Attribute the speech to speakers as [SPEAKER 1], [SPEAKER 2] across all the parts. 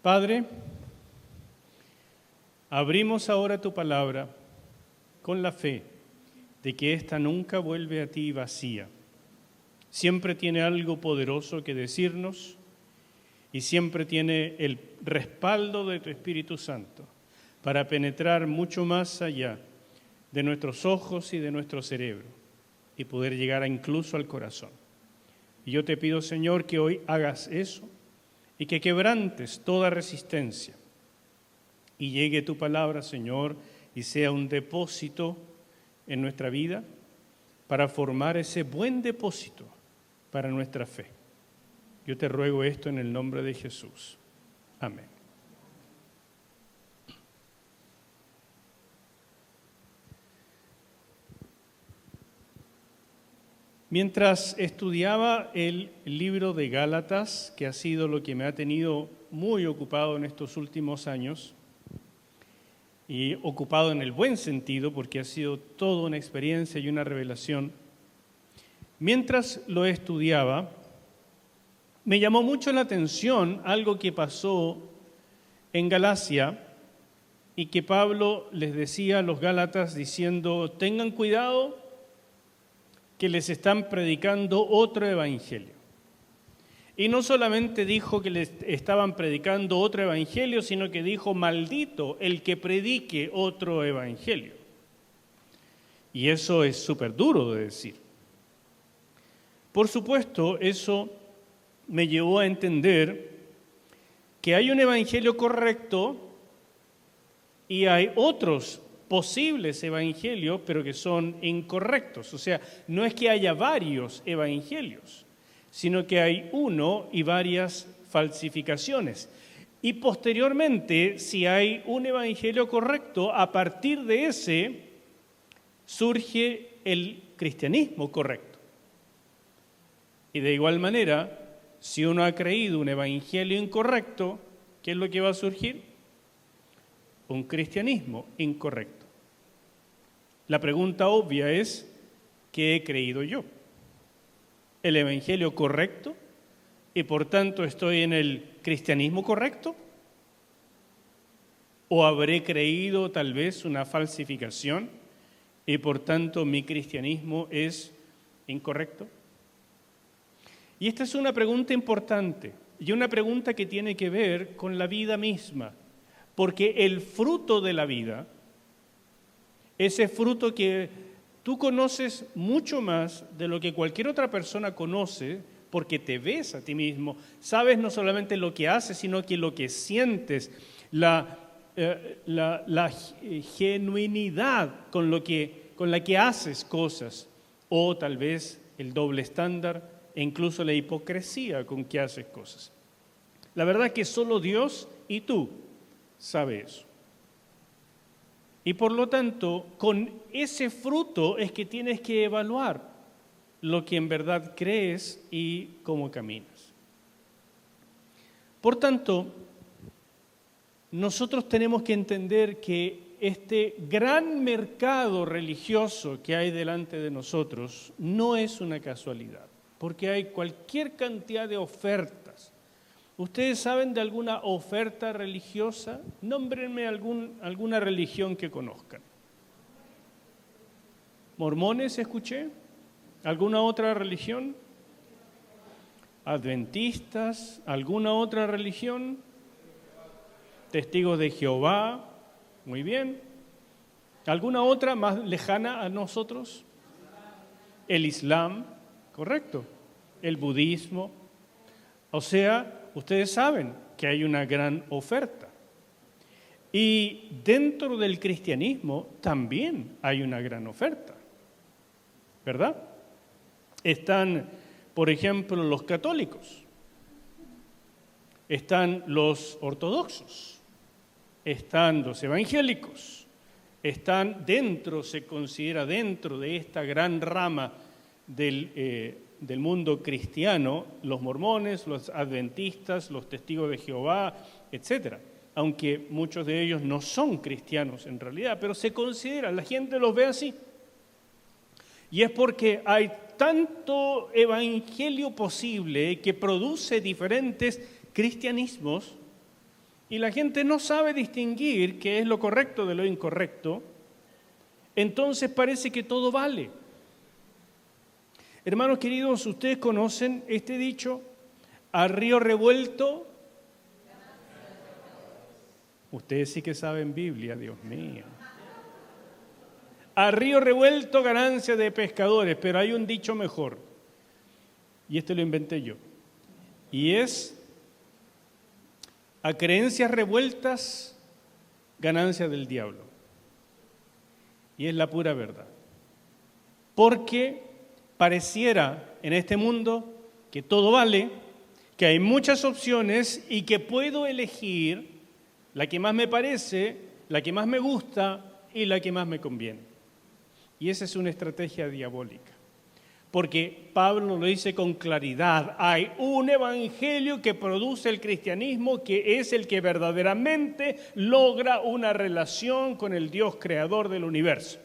[SPEAKER 1] Padre, abrimos ahora tu palabra con la fe de que ésta nunca vuelve a ti vacía. Siempre tiene algo poderoso que decirnos y siempre tiene el respaldo de tu Espíritu Santo para penetrar mucho más allá de nuestros ojos y de nuestro cerebro y poder llegar incluso al corazón. Y yo te pido, Señor, que hoy hagas eso y que quebrantes toda resistencia y llegue tu palabra, Señor, y sea un depósito en nuestra vida para formar ese buen depósito para nuestra fe. Yo te ruego esto en el nombre de Jesús. Amén. Mientras estudiaba el libro de Gálatas, que ha sido lo que me ha tenido muy ocupado en estos últimos años, y ocupado en el buen sentido, porque ha sido toda una experiencia y una revelación, mientras lo estudiaba, me llamó mucho la atención algo que pasó en Galacia y que Pablo les decía a los Gálatas diciendo, tengan cuidado que les están predicando otro evangelio. Y no solamente dijo que les estaban predicando otro evangelio, sino que dijo, maldito el que predique otro evangelio. Y eso es súper duro de decir. Por supuesto, eso me llevó a entender que hay un evangelio correcto y hay otros posibles evangelios, pero que son incorrectos. O sea, no es que haya varios evangelios, sino que hay uno y varias falsificaciones. Y posteriormente, si hay un evangelio correcto, a partir de ese surge el cristianismo correcto. Y de igual manera, si uno ha creído un evangelio incorrecto, ¿qué es lo que va a surgir? Un cristianismo incorrecto. La pregunta obvia es, ¿qué he creído yo? ¿El evangelio correcto? ¿Y por tanto estoy en el cristianismo correcto? ¿O habré creído tal vez una falsificación y por tanto mi cristianismo es incorrecto? Y esta es una pregunta importante y una pregunta que tiene que ver con la vida misma, porque el fruto de la vida, ese fruto que tú conoces mucho más de lo que cualquier otra persona conoce, porque te ves a ti mismo, sabes no solamente lo que haces, sino que lo que sientes, la genuinidad con la que haces cosas, o tal vez el doble estándar e incluso la hipocresía con que haces cosas. La verdad es que solo Dios y tú sabes eso. Y por lo tanto, con ese fruto es que tienes que evaluar lo que en verdad crees y cómo caminas. Por tanto, nosotros tenemos que entender que este gran mercado religioso que hay delante de nosotros no es una casualidad, porque hay cualquier cantidad de ofertas. ¿Ustedes saben de alguna oferta religiosa? Nómbrenme alguna religión que conozcan. ¿Mormones escuché? ¿Alguna otra religión? ¿Adventistas? ¿Alguna otra religión? ¿Testigos de Jehová? Muy bien. ¿Alguna otra más lejana a nosotros? El Islam, correcto. El budismo. O sea, ustedes saben que hay una gran oferta. Y dentro del cristianismo también hay una gran oferta, ¿verdad? Están, por ejemplo, los católicos, están los ortodoxos, están los evangélicos, están dentro, se considera dentro de esta gran rama del mundo cristiano, los mormones, los adventistas, los testigos de Jehová, etcétera. Aunque muchos de ellos no son cristianos en realidad, pero se considera, la gente los ve así. Y es porque hay tanto evangelio posible que produce diferentes cristianismos y la gente no sabe distinguir qué es lo correcto de lo incorrecto, entonces parece que todo vale. Hermanos queridos, ustedes conocen este dicho, a río revuelto. Ustedes sí que saben Biblia, Dios mío. A río revuelto ganancia de pescadores, pero hay un dicho mejor, y este lo inventé yo, y es a creencias revueltas ganancia del diablo. Y es la pura verdad. Porque pareciera en este mundo que todo vale, que hay muchas opciones y que puedo elegir la que más me parece, la que más me gusta y la que más me conviene. Y esa es una estrategia diabólica. Porque Pablo lo dice con claridad, hay un evangelio que produce el cristianismo que es el que verdaderamente logra una relación con el Dios creador del universo.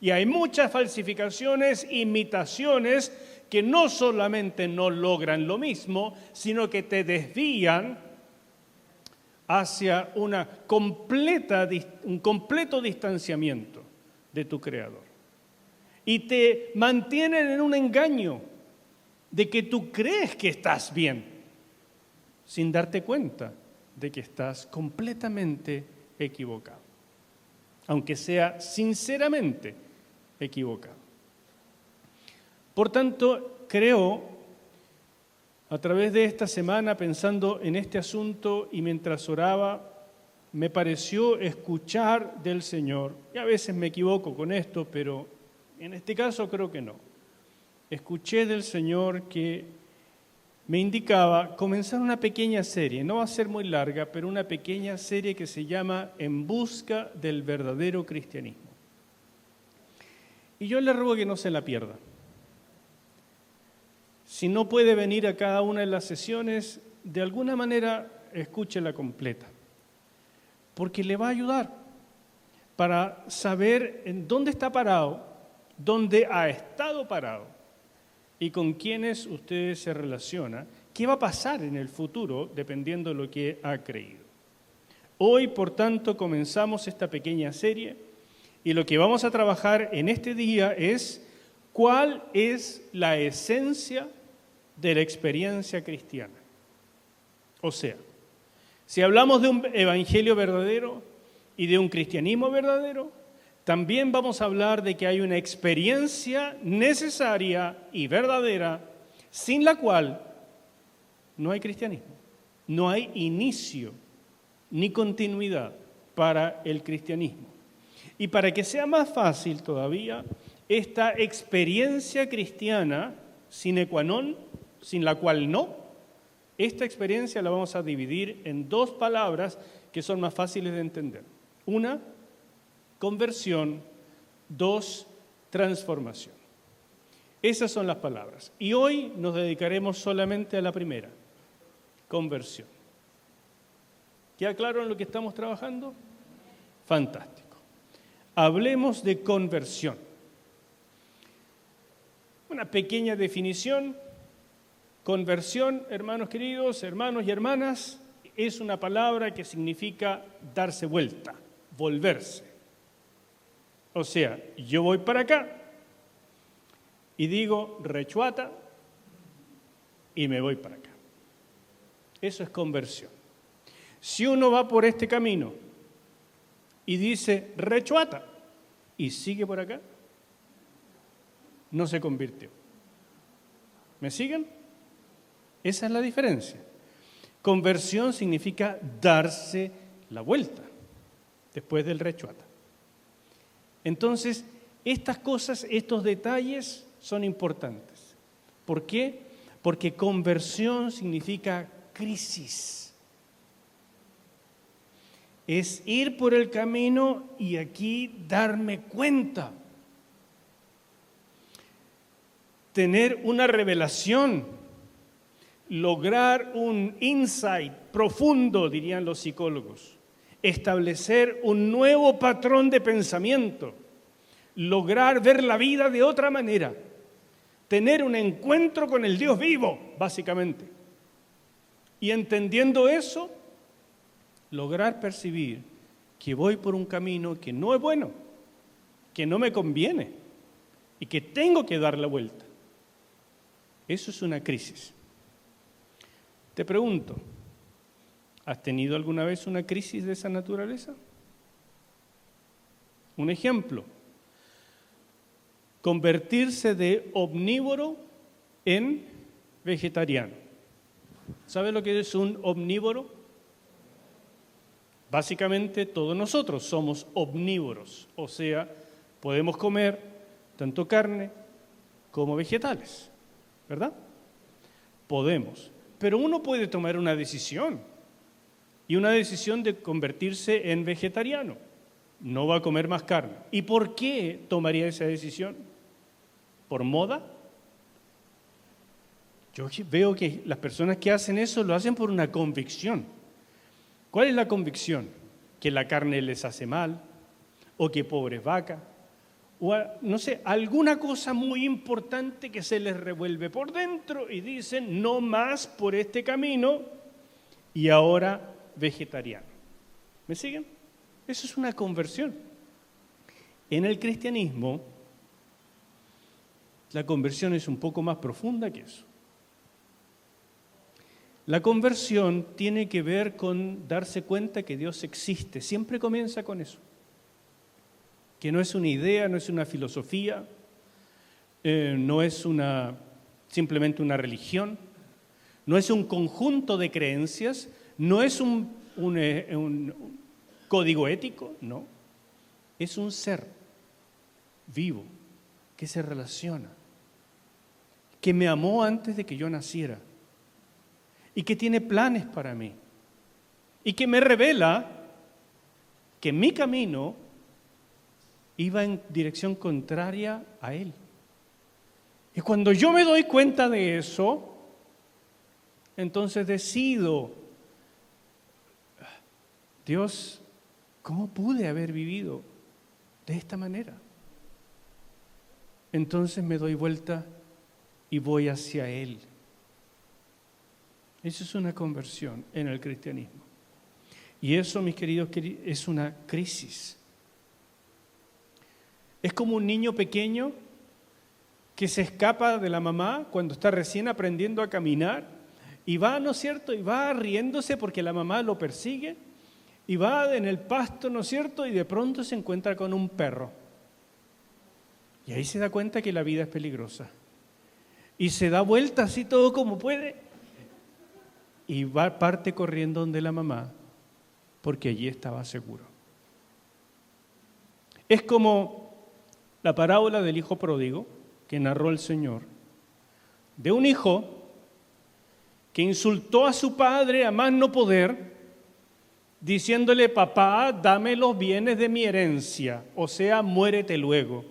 [SPEAKER 1] Y hay muchas falsificaciones, imitaciones, que no solamente no logran lo mismo, sino que te desvían hacia un completo distanciamiento de tu creador. Y te mantienen en un engaño de que tú crees que estás bien, sin darte cuenta de que estás completamente equivocado, aunque sea sinceramente equivocado. Por tanto, creo, a través de esta semana, pensando en este asunto y mientras oraba, me pareció escuchar del Señor, y a veces me equivoco con esto, pero en este caso creo que no. Escuché del Señor que me indicaba comenzar una pequeña serie, no va a ser muy larga, pero una pequeña serie que se llama En busca del verdadero cristianismo. Y yo le ruego que no se la pierda. Si no puede venir a cada una de las sesiones, de alguna manera escúchela completa, porque le va a ayudar para saber en dónde está parado, dónde ha estado parado y con quiénes usted se relaciona, qué va a pasar en el futuro dependiendo de lo que ha creído. Hoy, por tanto, comenzamos esta pequeña serie y lo que vamos a trabajar en este día es cuál es la esencia de la experiencia cristiana. O sea, si hablamos de un evangelio verdadero y de un cristianismo verdadero, también vamos a hablar de que hay una experiencia necesaria y verdadera sin la cual no hay cristianismo, no hay inicio ni continuidad para el cristianismo. Y para que sea más fácil todavía, esta experiencia cristiana sine qua non, sin la cual no, esta experiencia la vamos a dividir en dos palabras que son más fáciles de entender. Una, conversión; dos, transformación. Esas son las palabras. Y hoy nos dedicaremos solamente a la primera, conversión. ¿Queda claro en lo que estamos trabajando? Fantástico. Hablemos de conversión. Una pequeña definición. Conversión, hermanos queridos, hermanos y hermanas, es una palabra que significa darse vuelta, volverse. O sea, yo voy para acá y digo rechuata y me voy para acá. Eso es conversión. Si uno va por este camino y dice rechuata y sigue por acá, no se convirtió. ¿Me siguen? Esa es la diferencia. Conversión significa darse la vuelta después del rechuata. Entonces, estas cosas, estos detalles son importantes. ¿Por qué? Porque conversión significa crisis. Es ir por el camino y aquí darme cuenta. Tener una revelación. Lograr un insight profundo, dirían los psicólogos. Establecer un nuevo patrón de pensamiento. Lograr ver la vida de otra manera. Tener un encuentro con el Dios vivo, básicamente. Y entendiendo eso, lograr percibir que voy por un camino que no es bueno, que no me conviene y que tengo que dar la vuelta. Eso es una crisis. Te pregunto, ¿has tenido alguna vez una crisis de esa naturaleza? Un ejemplo, convertirse de omnívoro en vegetariano. ¿Sabe lo que es un omnívoro? Básicamente todos nosotros somos omnívoros, o sea, podemos comer tanto carne como vegetales, ¿verdad? Podemos, pero uno puede tomar una decisión, y una decisión de convertirse en vegetariano. No va a comer más carne. ¿Y por qué tomaría esa decisión? ¿Por moda? Yo veo que las personas que hacen eso lo hacen por una convicción. ¿Cuál es la convicción? Que la carne les hace mal, o que pobres vacas, o no sé, alguna cosa muy importante que se les revuelve por dentro y dicen no más por este camino y ahora vegetariano. ¿Me siguen? Eso es una conversión. En el cristianismo, la conversión es un poco más profunda que eso. La conversión tiene que ver con darse cuenta que Dios existe. Siempre comienza con eso. Que no es una idea, no es una filosofía, no es simplemente una religión, no es un conjunto de creencias, no es un código ético, no. Es un ser vivo que se relaciona, que me amó antes de que yo naciera y que tiene planes para mí y que me revela que mi camino iba en dirección contraria a Él. Y cuando yo me doy cuenta de eso, entonces decido, Dios, ¿cómo pude haber vivido de esta manera? Entonces me doy vuelta y voy hacia Él. Eso es una conversión en el cristianismo. Y eso, mis queridos, es una crisis. Es como un niño pequeño que se escapa de la mamá cuando está recién aprendiendo a caminar y va, ¿no es cierto? Y va riéndose porque la mamá lo persigue y va en el pasto, ¿no es cierto? Y de pronto se encuentra con un perro. Y ahí se da cuenta que la vida es peligrosa. Y se da vuelta así todo como puede y parte corriendo donde la mamá porque allí estaba seguro. Es como la parábola del hijo pródigo que narró el Señor, de un hijo que insultó a su padre a más no poder, diciéndole, papá, dame los bienes de mi herencia, o sea, muérete luego.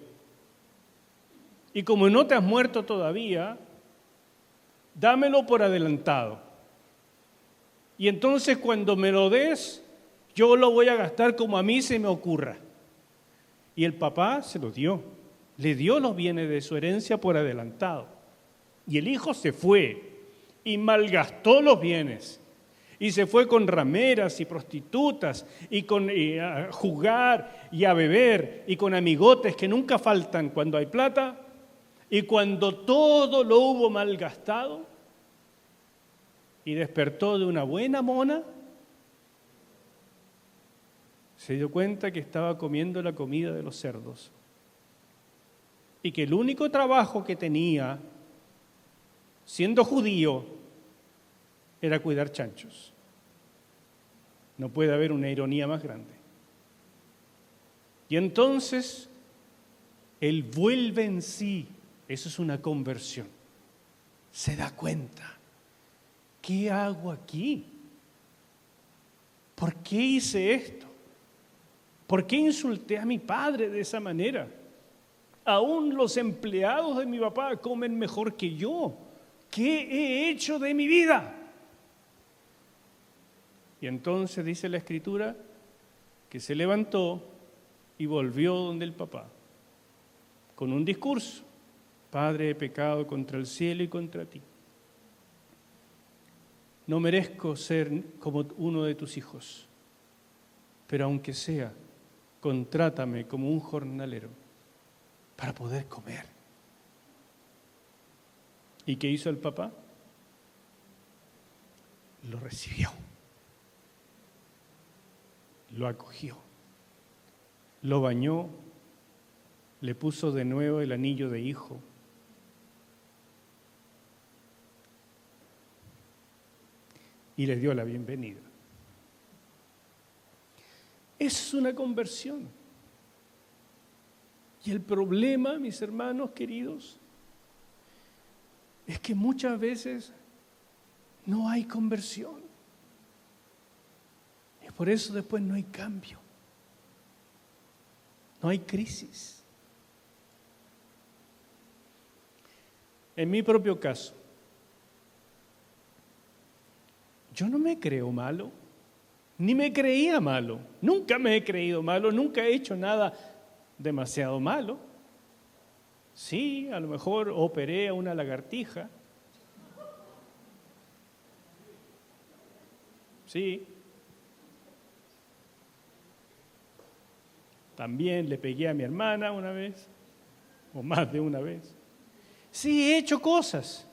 [SPEAKER 1] Y como no te has muerto todavía, dámelo por adelantado. Y entonces cuando me lo des, yo lo voy a gastar como a mí se me ocurra. Y el papá se lo dio, le dio los bienes de su herencia por adelantado. Y el hijo se fue y malgastó los bienes. Y se fue con rameras y prostitutas y a jugar y a beber y con amigotes que nunca faltan cuando hay plata. Y cuando todo lo hubo malgastado y despertó de una buena mona, se dio cuenta que estaba comiendo la comida de los cerdos y que el único trabajo que tenía, siendo judío, era cuidar chanchos. No puede haber una ironía más grande. Y entonces, él vuelve en sí, eso es una conversión. Se da cuenta, ¿qué hago aquí? ¿Por qué hice esto? ¿Por qué insulté a mi padre de esa manera? Aún los empleados de mi papá comen mejor que yo. ¿Qué he hecho de mi vida? Y entonces dice la Escritura que se levantó y volvió donde el papá, con un discurso: Padre, he pecado contra el cielo y contra ti. No merezco ser como uno de tus hijos. pero aunque sea, contrátame como un jornalero para poder comer. ¿Y qué hizo el papá? Lo recibió, lo acogió, lo bañó, le puso de nuevo el anillo de hijo. Y le dio la bienvenida. Es una conversión. Y el problema, mis hermanos queridos, es que muchas veces no hay conversión. Y por eso después no hay cambio. No hay crisis. En mi propio caso, yo no me creo malo, ni me creía malo. Nunca me he creído malo, nunca he hecho nada demasiado malo. Sí, a lo mejor operé a una lagartija. Sí. También le pegué a mi hermana una vez, o más de una vez. Sí, he hecho cosas.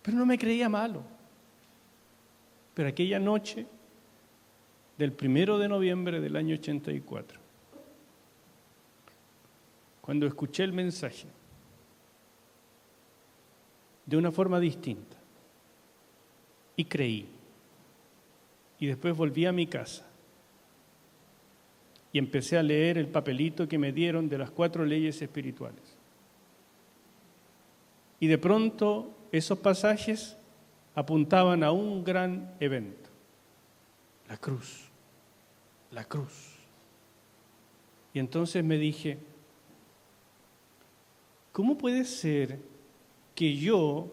[SPEAKER 1] Pero no me creía malo. Pero aquella noche del 1 de noviembre del año 84, cuando escuché el mensaje de una forma distinta y creí, y después volví a mi casa y empecé a leer el papelito que me dieron de las 4 leyes espirituales. Y de pronto esos pasajes apuntaban a un gran evento: la cruz, la cruz. Y entonces me dije, ¿cómo puede ser que yo,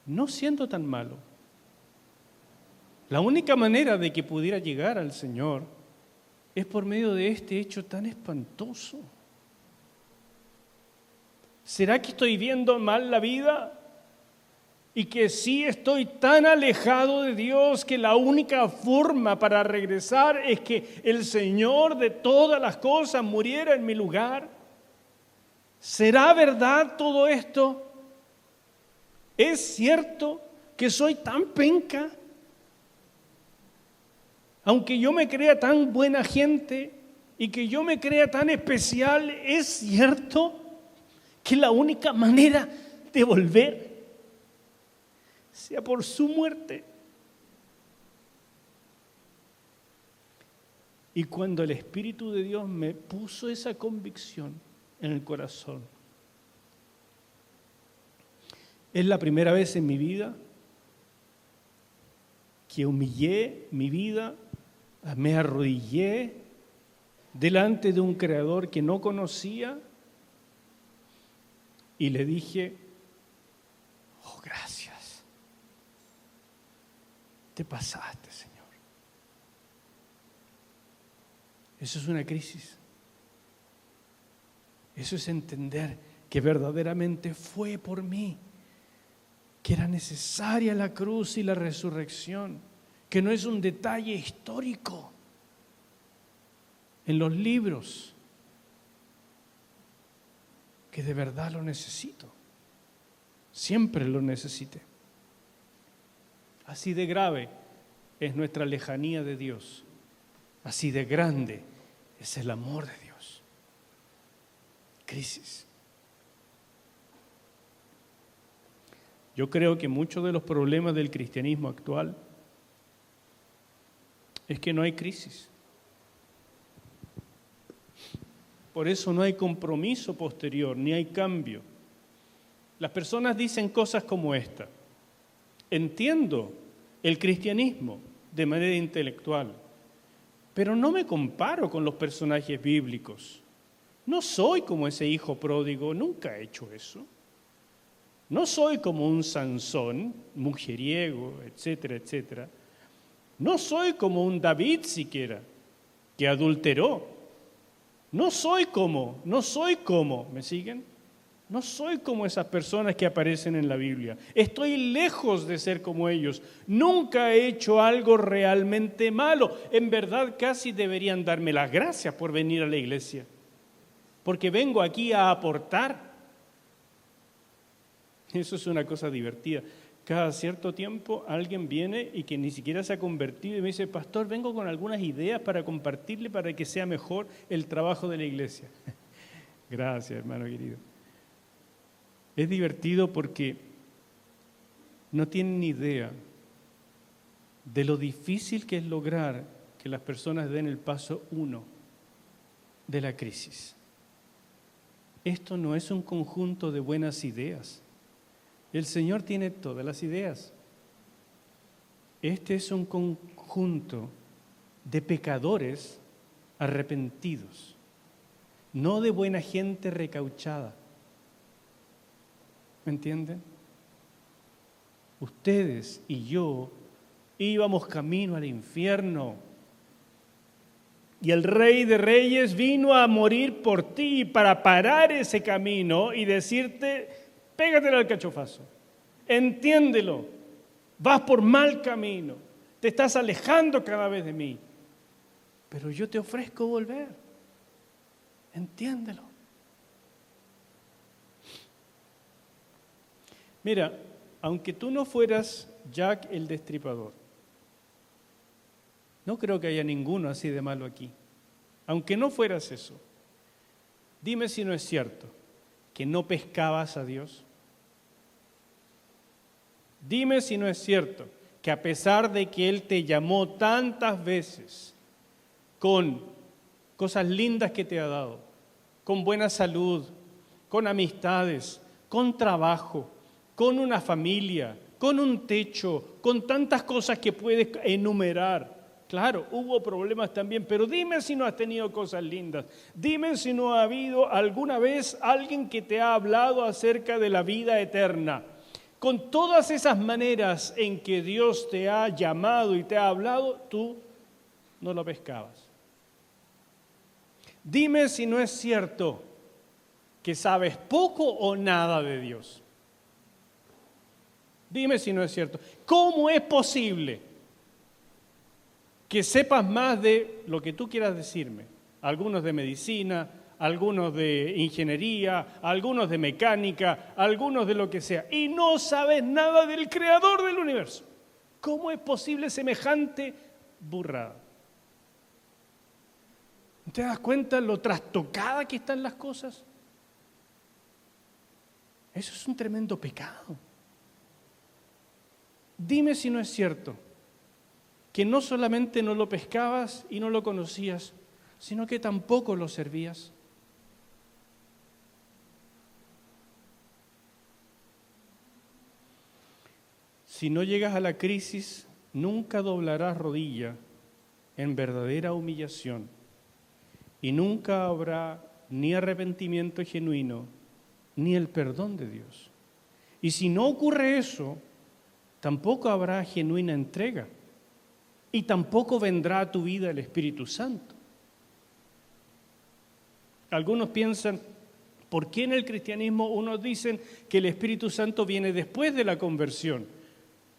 [SPEAKER 1] no siendo tan malo, la única manera de que pudiera llegar al Señor es por medio de este hecho tan espantoso? ¿Será que estoy viendo mal la vida? Y que sí estoy tan alejado de Dios que la única forma para regresar es que el Señor de todas las cosas muriera en mi lugar. ¿Será verdad todo esto? ¿Es cierto que soy tan penca? Aunque yo me crea tan buena gente y que yo me crea tan especial, ¿es cierto que la única manera de volver sea por su muerte? Y cuando el Espíritu de Dios me puso esa convicción en el corazón, es la primera vez en mi vida que humillé mi vida, me arrodillé delante de un Creador que no conocía y le dije, oh, gracias, te pasaste, Señor. Eso es una crisis. Eso es entender que verdaderamente fue por mí, que era necesaria la cruz y la resurrección, que no es un detalle histórico en los libros, que de verdad lo necesito, siempre lo necesité. Así de grave es nuestra lejanía de Dios, así de grande es el amor de Dios. Crisis. Yo creo que muchos de los problemas del cristianismo actual es que no hay crisis. Por eso no hay compromiso posterior, ni hay cambio. Las personas dicen cosas como esta: entiendo el cristianismo de manera intelectual, pero no me comparo con los personajes bíblicos. No soy como ese hijo pródigo, nunca he hecho eso. No soy como un Sansón, mujeriego, etcétera, etcétera. No soy como un David siquiera, que adulteró. No soy como, ¿me siguen? No soy como esas personas que aparecen en la Biblia. Estoy lejos de ser como ellos. Nunca he hecho algo realmente malo. En verdad, casi deberían darme las gracias por venir a la iglesia, porque vengo aquí a aportar. Eso es una cosa divertida. Cada cierto tiempo alguien viene y que ni siquiera se ha convertido y me dice: pastor, vengo con algunas ideas para compartirle para que sea mejor el trabajo de la iglesia. Gracias, hermano querido. Es divertido porque no tienen ni idea de lo difícil que es lograr que las personas den el paso 1 de la crisis. Esto no es un conjunto de buenas ideas. El Señor tiene todas las ideas. Este es un conjunto de pecadores arrepentidos, no de buena gente recauchada. ¿Me entienden? Ustedes y yo íbamos camino al infierno y el Rey de Reyes vino a morir por ti para parar ese camino y decirte: pégatelo al cachofazo, entiéndelo, vas por mal camino, te estás alejando cada vez de mí, pero yo te ofrezco volver, entiéndelo. Mira, aunque tú no fueras Jack el Destripador, no creo que haya ninguno así de malo aquí. Aunque no fueras eso, dime si no es cierto que no pescabas a Dios. Dime si no es cierto que a pesar de que Él te llamó tantas veces con cosas lindas que te ha dado, con buena salud, con amistades, con trabajo, con una familia, con un techo, con tantas cosas que puedes enumerar. Claro, hubo problemas también, pero dime si no has tenido cosas lindas. Dime si no ha habido alguna vez alguien que te ha hablado acerca de la vida eterna. Con todas esas maneras en que Dios te ha llamado y te ha hablado, tú no lo pescabas. Dime si no es cierto que sabes poco o nada de Dios. Dime si no es cierto. ¿Cómo es posible que sepas más de lo que tú quieras decirme? Algunos de medicina, algunos de ingeniería, algunos de mecánica, algunos de lo que sea, y no sabes nada del creador del universo. ¿Cómo es posible semejante burrada? ¿Te das cuenta lo trastocada que están las cosas? Eso es un tremendo pecado. Dime si no es cierto que no solamente no lo pescabas y no lo conocías, sino que tampoco lo servías. Si no llegas a la crisis, nunca doblarás rodilla en verdadera humillación y nunca habrá ni arrepentimiento genuino ni el perdón de Dios. Y si no ocurre eso, tampoco habrá genuina entrega y tampoco vendrá a tu vida el Espíritu Santo. Algunos piensan: ¿por qué en el cristianismo unos dicen que el Espíritu Santo viene después de la conversión?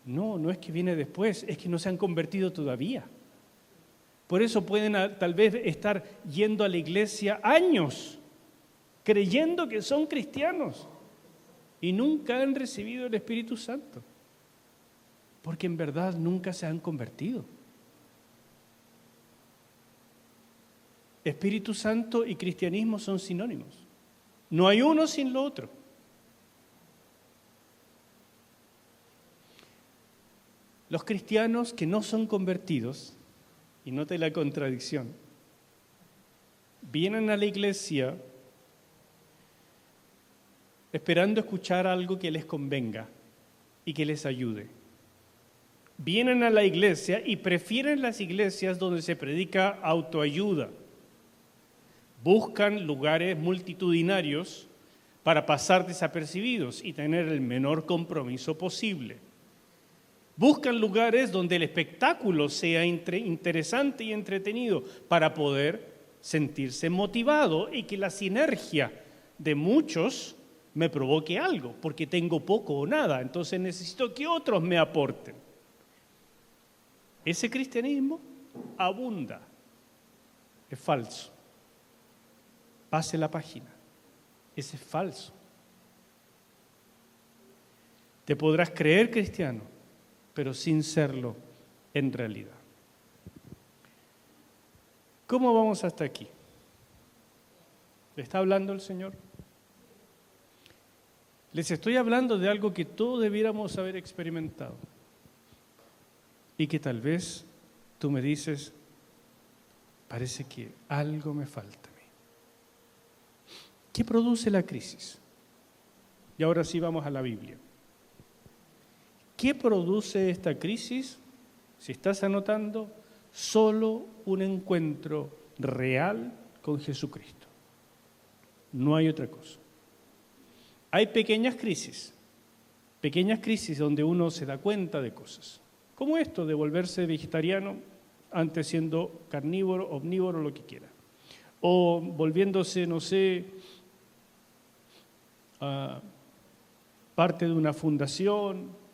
[SPEAKER 1] No, no es que viene después, es que no se han convertido todavía. Por eso pueden tal vez estar yendo a la iglesia años, creyendo que son cristianos y nunca han recibido el Espíritu Santo, porque en verdad nunca se han convertido. Espíritu Santo y cristianismo son sinónimos. No hay uno sin lo otro. Los cristianos que no son convertidos, y note la contradicción, vienen a la iglesia esperando escuchar algo que les convenga y que les ayude. Vienen a la iglesia y prefieren las iglesias donde se predica autoayuda. Buscan lugares multitudinarios para pasar desapercibidos y tener el menor compromiso posible. Buscan lugares donde el espectáculo sea interesante y entretenido para poder sentirse motivado y que la sinergia de muchos me provoque algo, porque tengo poco o nada, entonces necesito que otros me aporten. Ese cristianismo abunda, es falso. Pase la página, ese es falso. Te podrás creer cristiano, pero sin serlo en realidad. ¿Cómo vamos hasta aquí? ¿Le está hablando el Señor? Les estoy hablando de algo que todos debiéramos haber experimentado y que tal vez tú me dices, parece que algo me falta a mí. ¿Qué produce la crisis? Y ahora sí vamos a la Biblia. ¿Qué produce esta crisis? Si estás anotando, solo un encuentro real con Jesucristo. No hay otra cosa. Hay pequeñas crisis donde uno se da cuenta de cosas, como esto de volverse vegetariano antes siendo carnívoro, omnívoro, lo que quiera, o volviéndose, no sé, parte de una fundación,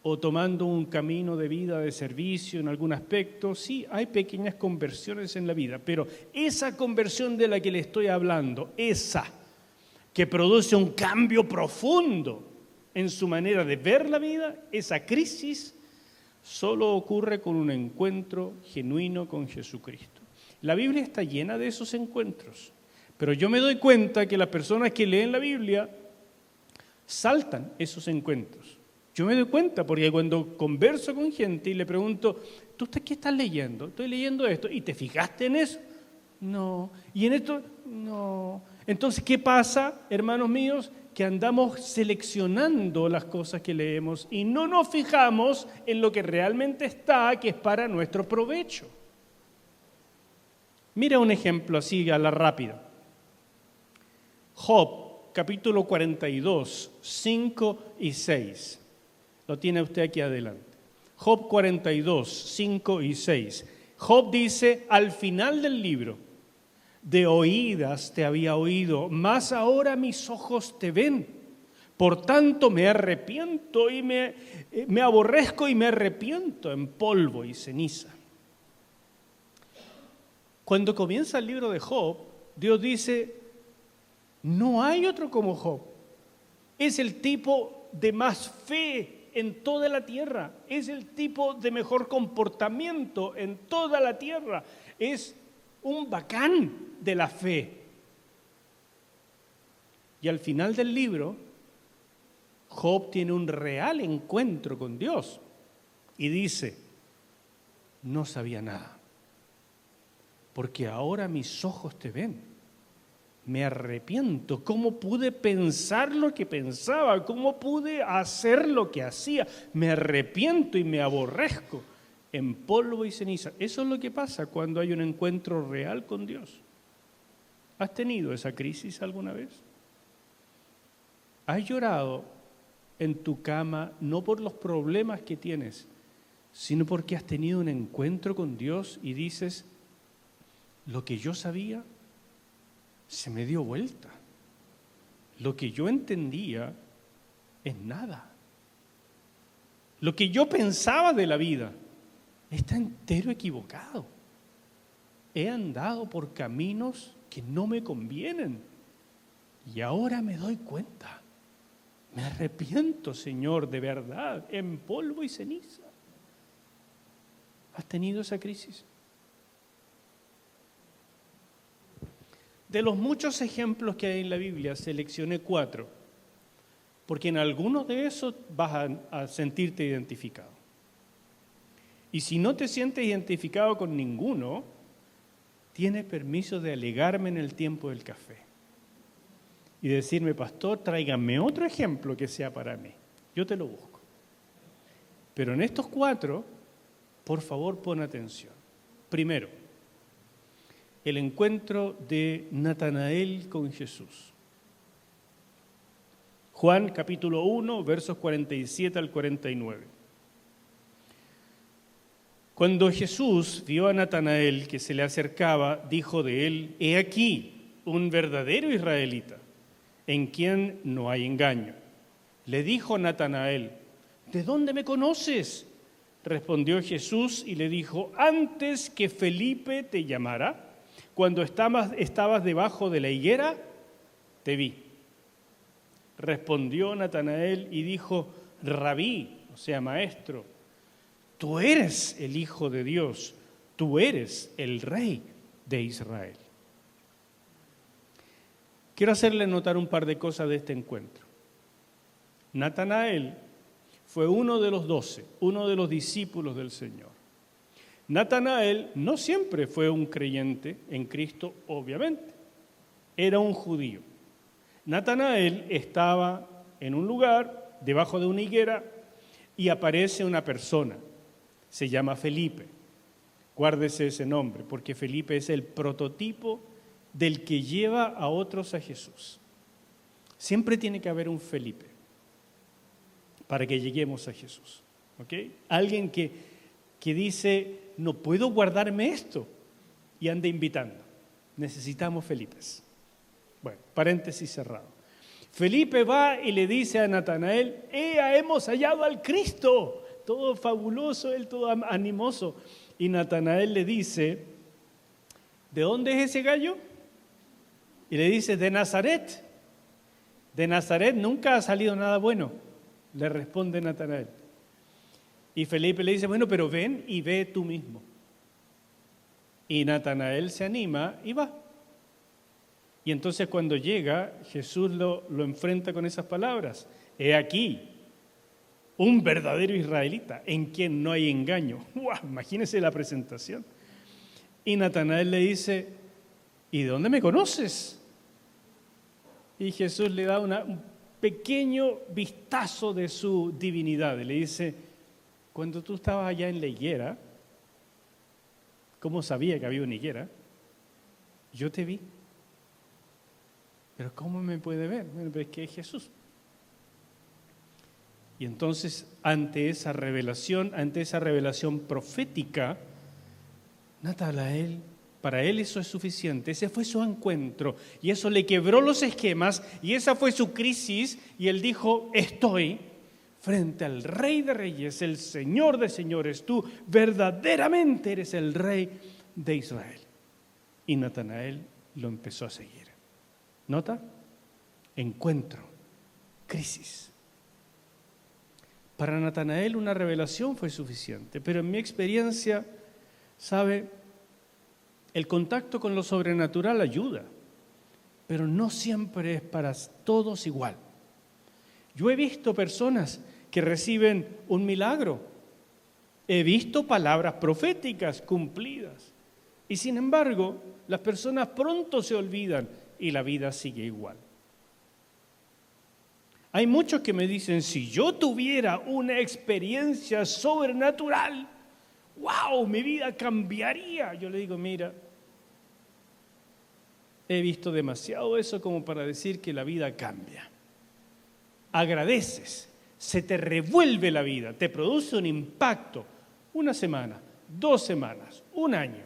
[SPEAKER 1] o tomando un camino de vida de servicio en algún aspecto. Sí, hay pequeñas conversiones en la vida, pero esa conversión de la que le estoy hablando, esa que produce un cambio profundo en su manera de ver la vida, esa crisis solo ocurre con un encuentro genuino con Jesucristo. La Biblia está llena de esos encuentros, pero yo me doy cuenta que las personas que leen la Biblia saltan esos encuentros. Yo me doy cuenta porque cuando converso con gente y le pregunto, ¿tú qué estás leyendo? Estoy leyendo esto. ¿Y te fijaste en eso? No. ¿Y en esto? No. Entonces, ¿qué pasa, hermanos míos? Que andamos seleccionando las cosas que leemos y no nos fijamos en lo que realmente está, que es para nuestro provecho. Mira un ejemplo así a la rápida. Job, capítulo 42, 5 y 6. Lo tiene usted aquí adelante. Job 42, 5 y 6. Job dice al final del libro, de oídas te había oído, mas ahora mis ojos te ven. Por tanto me arrepiento y me aborrezco y me arrepiento en polvo y ceniza. Cuando comienza el libro de Job, Dios dice, no hay otro como Job. Es el tipo de más fe en toda la tierra, es el tipo de mejor comportamiento en toda la tierra, es un bacán de la fe. Y al final del libro, Job tiene un real encuentro con Dios y dice, no sabía nada, porque ahora mis ojos te ven. Me arrepiento. ¿Cómo pude pensar lo que pensaba? ¿Cómo pude hacer lo que hacía? Me arrepiento y me aborrezco en polvo y ceniza. Eso es lo que pasa cuando hay un encuentro real con Dios. ¿Has tenido esa crisis alguna vez? ¿Has llorado en tu cama no por los problemas que tienes, sino porque has tenido un encuentro con Dios y dices, lo que yo sabía se me dio vuelta. Lo que yo entendía es nada. Lo que yo pensaba de la vida está entero equivocado. He andado por caminos que no me convienen y ahora me doy cuenta. Me arrepiento, Señor, de verdad, en polvo y ceniza. ¿Has tenido esa crisis? De los muchos ejemplos que hay en la Biblia, seleccioné 4, porque en algunos de esos vas a sentirte identificado. Y si no te sientes identificado con ninguno, tienes permiso de alegarme en el tiempo del café y decirme, pastor, tráigame otro ejemplo que sea para mí. Yo te lo busco. Pero en estos 4, por favor, pon atención. Primero, el encuentro de Natanael con Jesús. Juan capítulo 1, versos 47 al 49. Cuando Jesús vio a Natanael que se le acercaba, dijo de él, he aquí, un verdadero israelita, en quien no hay engaño. Le dijo Natanael: ¿de dónde me conoces? Respondió Jesús y le dijo: antes que Felipe te llamara, cuando estabas debajo de la higuera, te vi. Respondió Natanael y dijo: Rabí, o sea, maestro, tú eres el Hijo de Dios, tú eres el Rey de Israel. Quiero hacerle notar un par de cosas de este encuentro. Natanael fue uno de los 12, uno de los discípulos del Señor. Natanael no siempre fue un creyente en Cristo, obviamente. Era un judío. Natanael estaba en un lugar, debajo de una higuera, y aparece una persona. Se llama Felipe. Guárdese ese nombre, porque Felipe es el prototipo del que lleva a otros a Jesús. Siempre tiene que haber un Felipe para que lleguemos a Jesús. ¿Ok? Alguien que dice: no puedo guardarme esto, y anda invitando. Necesitamos Felipes. Bueno, paréntesis cerrado. Felipe va y le dice a Natanael: hemos hallado al Cristo. Todo fabuloso, él todo animoso. Y Natanael le dice: ¿de dónde es ese gallo? Y le dice: de Nazaret. De Nazaret nunca ha salido nada bueno, le responde Natanael. Y Felipe le dice: bueno, pero ven y ve tú mismo. Y Natanael se anima y va. Y entonces cuando llega, Jesús lo enfrenta con esas palabras: he aquí, un verdadero israelita, en quien no hay engaño. ¡Wow! Imagínense la presentación. Y Natanael le dice: ¿y de dónde me conoces? Y Jesús le da un pequeño vistazo de su divinidad. Le dice: cuando tú estabas allá en la higuera, ¿cómo sabía que había una higuera? Yo te vi. Pero ¿cómo me puede ver? Bueno, pero es que es Jesús. Y entonces, ante esa revelación profética, Natanael, para él eso es suficiente. Ese fue su encuentro y eso le quebró los esquemas y esa fue su crisis, y él dijo: estoy frente al Rey de Reyes, el Señor de Señores. Tú verdaderamente eres el Rey de Israel. Y Natanael lo empezó a seguir. ¿Nota? Encuentro, crisis. Para Natanael una revelación fue suficiente, pero en mi experiencia, ¿sabe? El contacto con lo sobrenatural ayuda, pero no siempre es para todos igual. Yo he visto personas que reciben un milagro, he visto palabras proféticas cumplidas, y sin embargo, las personas pronto se olvidan y la vida sigue igual. Hay muchos que me dicen: si yo tuviera una experiencia sobrenatural, ¡wow!, mi vida cambiaría. Yo le digo: mira, he visto demasiado eso como para decir que la vida cambia. Agradeces, se te revuelve la vida, te produce un impacto, 1 semana, 2 semanas, 1 año,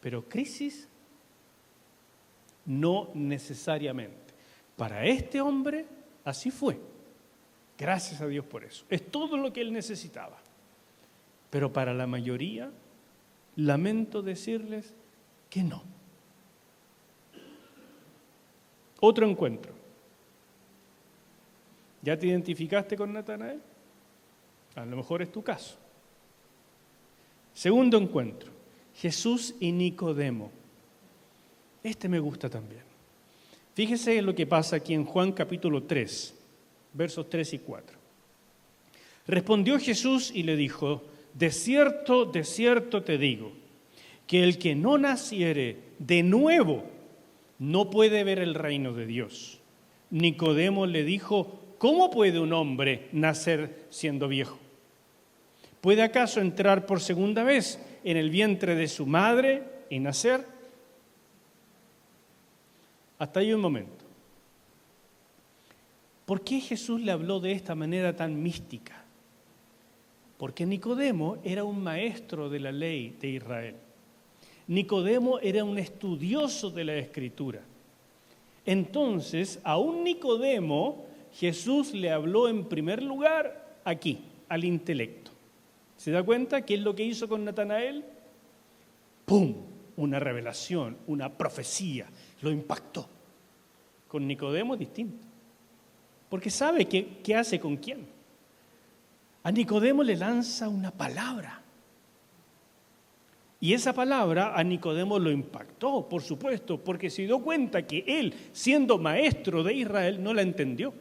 [SPEAKER 1] pero crisis no necesariamente. Para este hombre así fue. Gracias a Dios por eso. Es todo lo que él necesitaba. Pero para la mayoría, lamento decirles que no. Otro encuentro. ¿Ya te identificaste con Natanael? A lo mejor es tu caso. Segundo encuentro. Jesús y Nicodemo. Este me gusta también. Fíjese en lo que pasa aquí en Juan capítulo 3, versos 3 y 4. Respondió Jesús y le dijo: de cierto te digo, que el que no naciere de nuevo no puede ver el reino de Dios. Nicodemo le dijo: ¿cómo puede un hombre nacer siendo viejo? ¿Puede acaso entrar por segunda vez en el vientre de su madre y nacer? Hasta ahí un momento. ¿Por qué Jesús le habló de esta manera tan mística? Porque Nicodemo era un maestro de la ley de Israel. Nicodemo era un estudioso de la Escritura. Entonces, a un Nicodemo, Jesús le habló en primer lugar aquí, al intelecto. ¿Se da cuenta qué es lo que hizo con Natanael? ¡Pum! Una revelación, una profecía, lo impactó. Con Nicodemo es distinto, porque sabe qué hace con quién. A Nicodemo le lanza una palabra. Y esa palabra a Nicodemo lo impactó, por supuesto, porque se dio cuenta que él, siendo maestro de Israel, no la entendió.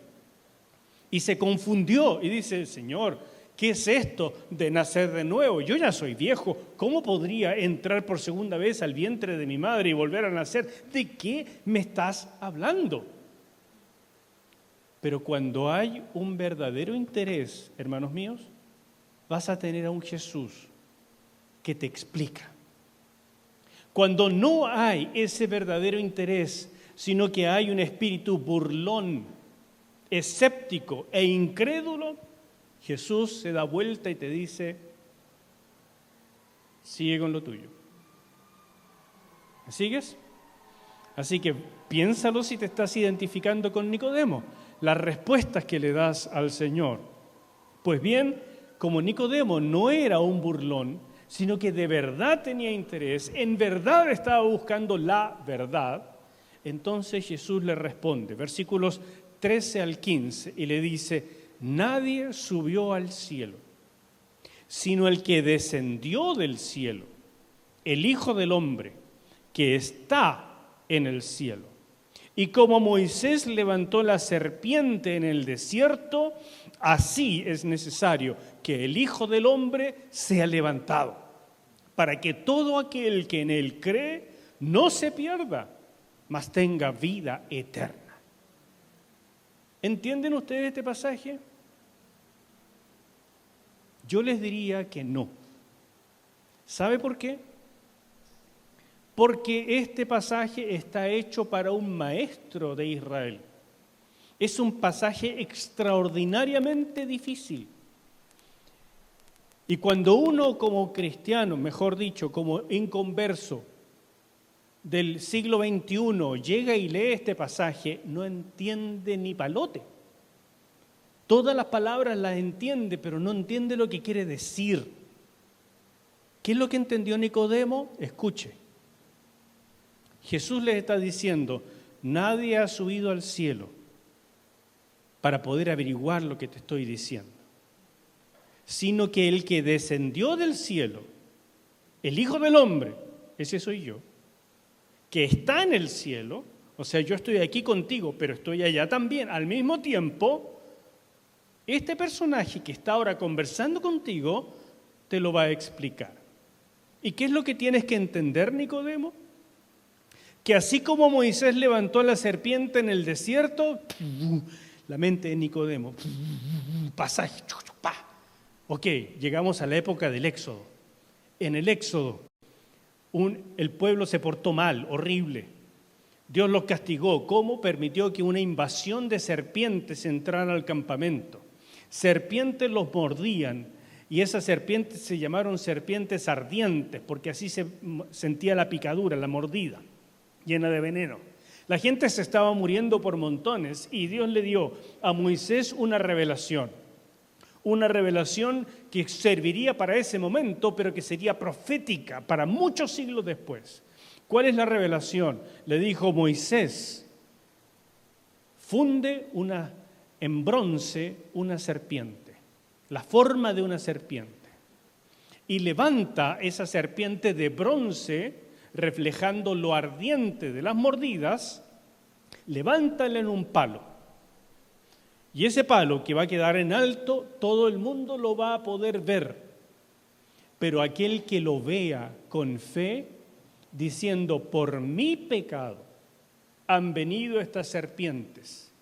[SPEAKER 1] Y se confundió y dice, Señor, ¿qué es esto de nacer de nuevo? Yo ya soy viejo, ¿cómo podría entrar por segunda vez al vientre de mi madre y volver a nacer? ¿De qué me estás hablando? Pero cuando hay un verdadero interés, hermanos míos, vas a tener a un Jesús que te explica. Cuando no hay ese verdadero interés, sino que hay un espíritu burlón, escéptico e incrédulo, Jesús se da vuelta y te dice, sigue con lo tuyo. ¿Me sigues? Así que piénsalo si te estás identificando con Nicodemo, las respuestas que le das al Señor. Pues bien, como Nicodemo no era un burlón, sino que de verdad tenía interés, en verdad estaba buscando la verdad, entonces Jesús le responde, versículos 13 al 15, y le dice, nadie subió al cielo, sino el que descendió del cielo, el Hijo del Hombre, que está en el cielo. Y como Moisés levantó la serpiente en el desierto, así es necesario que el Hijo del Hombre sea levantado, para que todo aquel que en él cree no se pierda, mas tenga vida eterna. ¿Entienden ustedes este pasaje? Yo les diría que no. ¿Sabe por qué? Porque este pasaje está hecho para un maestro de Israel. Es un pasaje extraordinariamente difícil. Y cuando uno como cristiano, mejor dicho, como inconverso del siglo XXI llega y lee este pasaje, no entiende ni palote. Todas las palabras las entiende, pero no entiende lo que quiere decir. ¿Qué es lo que entendió Nicodemo? Escuche. Jesús les está diciendo, nadie ha subido al cielo para poder averiguar lo que te estoy diciendo, sino que el que descendió del cielo, el Hijo del Hombre, ese soy yo, que está en el cielo, o sea, yo estoy aquí contigo, pero estoy allá también, al mismo tiempo, este personaje que está ahora conversando contigo, te lo va a explicar. ¿Y qué es lo que tienes que entender, Nicodemo? Que así como Moisés levantó a la serpiente en el desierto, la mente de Nicodemo, pasaje, ok, llegamos a la época del Éxodo. En el Éxodo, el pueblo se portó mal, horrible. Dios los castigó. ¿Cómo? Permitió que una invasión de serpientes entrara al campamento. Serpientes los mordían y esas serpientes se llamaron serpientes ardientes porque así se sentía la picadura, la mordida, llena de veneno. La gente se estaba muriendo por montones y Dios le dio a Moisés una revelación que serviría para ese momento, pero que sería profética para muchos siglos después. ¿Cuál es la revelación? Le dijo Moisés, funde en bronce una serpiente, la forma de una serpiente, y levanta esa serpiente de bronce, reflejando lo ardiente de las mordidas, levántala en un palo. Y ese palo que va a quedar en alto, todo el mundo lo va a poder ver. Pero aquel que lo vea con fe, diciendo, por mi pecado han venido estas serpientes,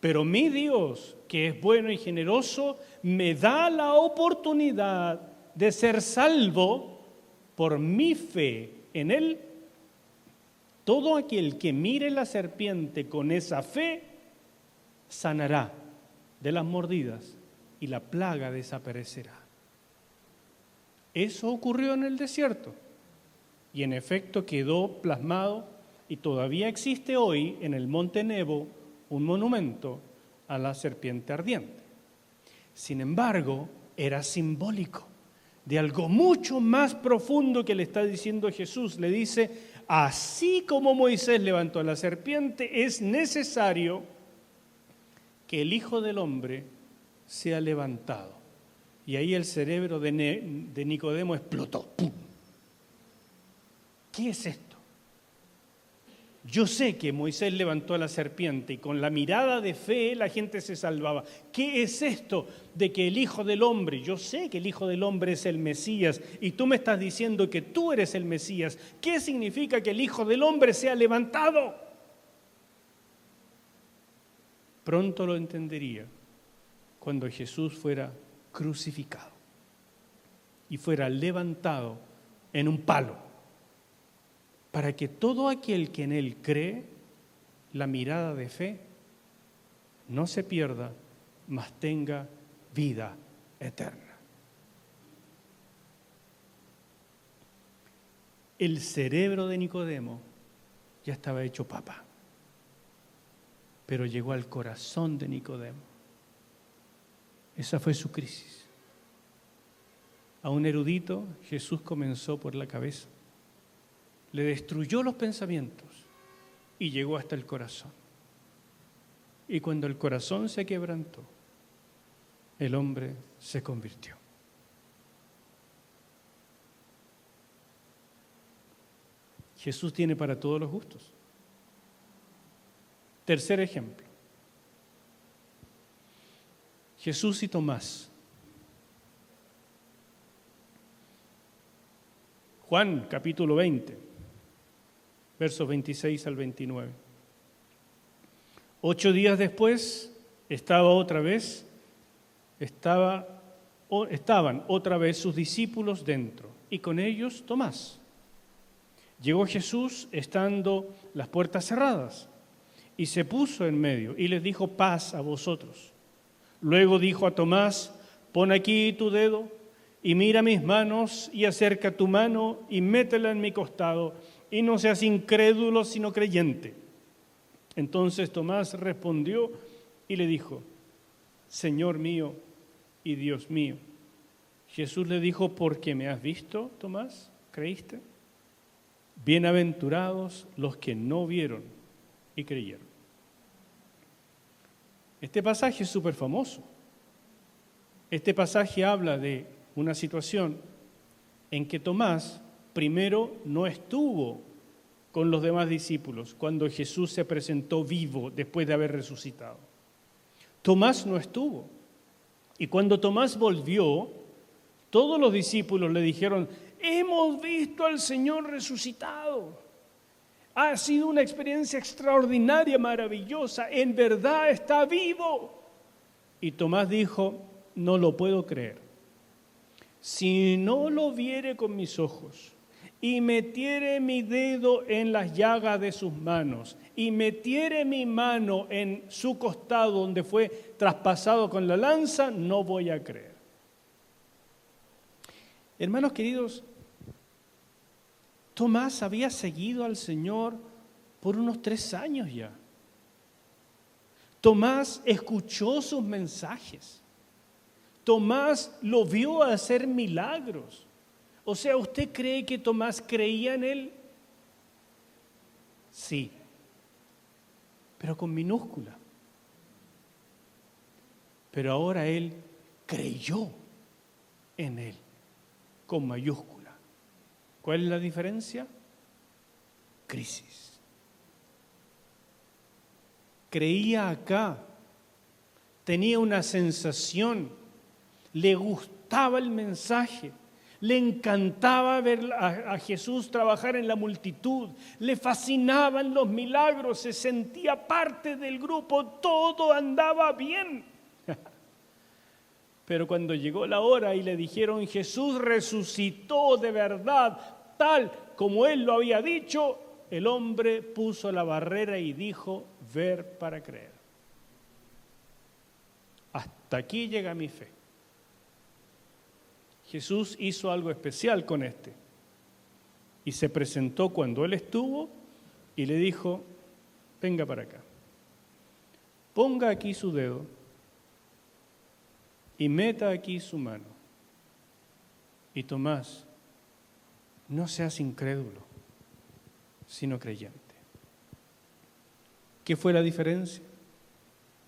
[SPEAKER 1] pero mi Dios, que es bueno y generoso, me da la oportunidad de ser salvo por mi fe en Él. Todo aquel que mire la serpiente con esa fe, sanará de las mordidas y la plaga desaparecerá. Eso ocurrió en el desierto y en efecto quedó plasmado y todavía existe hoy en el Monte Nebo un monumento a la serpiente ardiente. Sin embargo, era simbólico de algo mucho más profundo que le está diciendo Jesús. Le dice, así como Moisés levantó a la serpiente, es necesario que el Hijo del Hombre sea levantado. Y ahí el cerebro de Nicodemo explotó. ¡Pum! ¿Qué es esto? Yo sé que Moisés levantó a la serpiente y con la mirada de fe la gente se salvaba. ¿Qué es esto de que el Hijo del Hombre, yo sé que el Hijo del Hombre es el Mesías y tú me estás diciendo que tú eres el Mesías? ¿Qué significa que el Hijo del Hombre sea levantado? Pronto lo entendería cuando Jesús fuera crucificado y fuera levantado en un palo, para que todo aquel que en Él cree, la mirada de fe, no se pierda, mas tenga vida eterna. El cerebro de Nicodemo ya estaba hecho papa, pero llegó al corazón de Nicodemo. Esa fue su crisis. A un erudito Jesús comenzó por la cabeza. Le destruyó los pensamientos y llegó hasta el corazón. Y cuando el corazón se quebrantó, el hombre se convirtió. Jesús tiene para todos los gustos. Tercer ejemplo. Jesús y Tomás. Juan, capítulo 20. Versos 26 al 29. 8 días después estaban otra vez sus discípulos dentro, y con ellos Tomás. Llegó Jesús estando las puertas cerradas, y se puso en medio, y les dijo, paz a vosotros. Luego dijo a Tomás, pon aquí tu dedo, y mira mis manos, y acerca tu mano, y métela en mi costado, y no seas incrédulo, sino creyente. Entonces Tomás respondió y le dijo, Señor mío y Dios mío. Jesús le dijo, ¿porque me has visto, Tomás? ¿Creíste? Bienaventurados los que no vieron y creyeron. Este pasaje es súper famoso. Este pasaje habla de una situación en que Tomás primero no estuvo con los demás discípulos cuando Jesús se presentó vivo después de haber resucitado. Tomás no estuvo. Y cuando Tomás volvió, todos los discípulos le dijeron, hemos visto al Señor resucitado. Ha sido una experiencia extraordinaria, maravillosa. En verdad está vivo. Y Tomás dijo, no lo puedo creer. Si no lo viere con mis ojos y metiere mi dedo en las llagas de sus manos y metiere mi mano en su costado donde fue traspasado con la lanza, no voy a creer. Hermanos queridos, Tomás había seguido al Señor por unos 3 años ya. Tomás escuchó sus mensajes. Tomás lo vio hacer milagros. O sea, ¿usted cree que Tomás creía en Él? Sí, pero con minúscula. Pero ahora él creyó en Él, con mayúscula. ¿Cuál es la diferencia? Crisis. Creía acá, tenía una sensación, le gustaba el mensaje, le encantaba ver a Jesús trabajar en la multitud, le fascinaban los milagros, se sentía parte del grupo, todo andaba bien. Pero cuando llegó la hora y le dijeron, Jesús resucitó de verdad, tal como Él lo había dicho, el hombre puso la barrera y dijo, ver para creer. Hasta aquí llega mi fe. Jesús hizo algo especial con este y se presentó cuando Él estuvo y le dijo, venga para acá, ponga aquí su dedo y meta aquí su mano. Y Tomás, no seas incrédulo, sino creyente. ¿Qué fue la diferencia?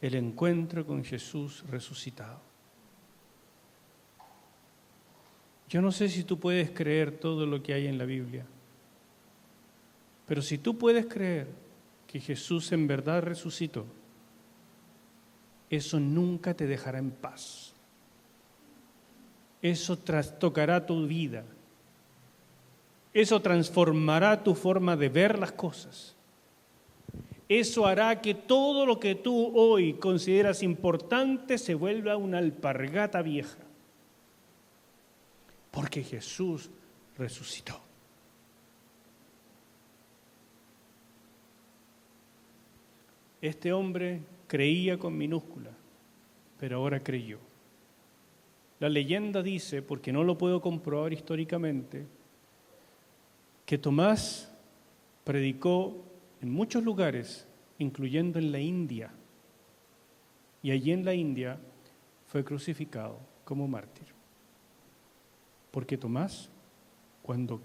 [SPEAKER 1] El encuentro con Jesús resucitado. Yo no sé si tú puedes creer todo lo que hay en la Biblia, pero si tú puedes creer que Jesús en verdad resucitó, eso nunca te dejará en paz. Eso trastocará tu vida. Eso transformará tu forma de ver las cosas. Eso hará que todo lo que tú hoy consideras importante se vuelva una alpargata vieja. Porque Jesús resucitó. Este hombre creía con minúscula, pero ahora creyó. La leyenda dice, porque no lo puedo comprobar históricamente, que Tomás predicó en muchos lugares, incluyendo en la India, y allí en la India fue crucificado como mártir. Porque Tomás, cuando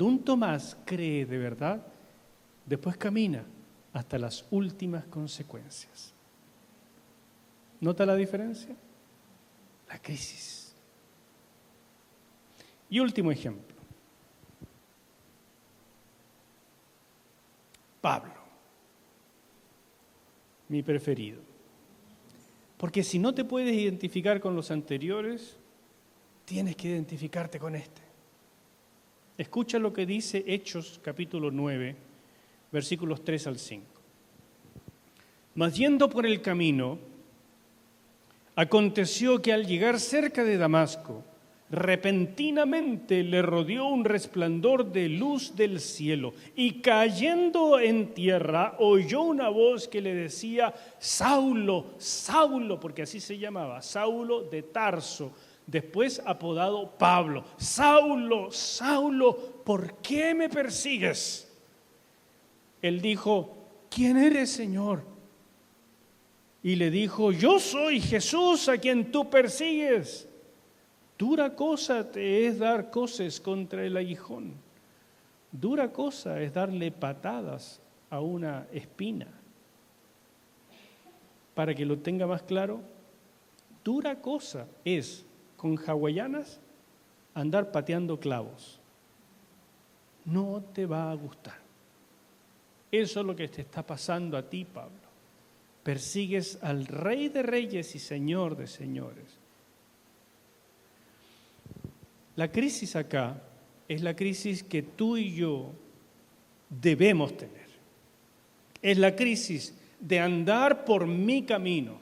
[SPEAKER 1] un Tomás cree de verdad, después camina hasta las últimas consecuencias. ¿Nota la diferencia? La crisis. Y último ejemplo. Pablo, mi preferido. Porque si no te puedes identificar con los anteriores, tienes que identificarte con este. Escucha lo que dice Hechos capítulo 9, versículos 3 al 5. Mas yendo por el camino, aconteció que al llegar cerca de Damasco, repentinamente le rodeó un resplandor de luz del cielo, y cayendo en tierra oyó una voz que le decía, Saulo, Saulo, porque así se llamaba, Saulo de Tarso, después apodado Pablo, Saulo, Saulo, ¿por qué me persigues? Él dijo, ¿quién eres, Señor? Y le dijo, yo soy Jesús a quien tú persigues. Dura cosa te es dar coces contra el aguijón. Dura cosa es darle patadas a una espina. Para que lo tenga más claro, dura cosa es, con hawaianas, andar pateando clavos. No te va a gustar. Eso es lo que te está pasando a ti, Pablo. Persigues al Rey de Reyes y Señor de Señores. La crisis acá es la crisis que tú y yo debemos tener. Es la crisis de andar por mi camino.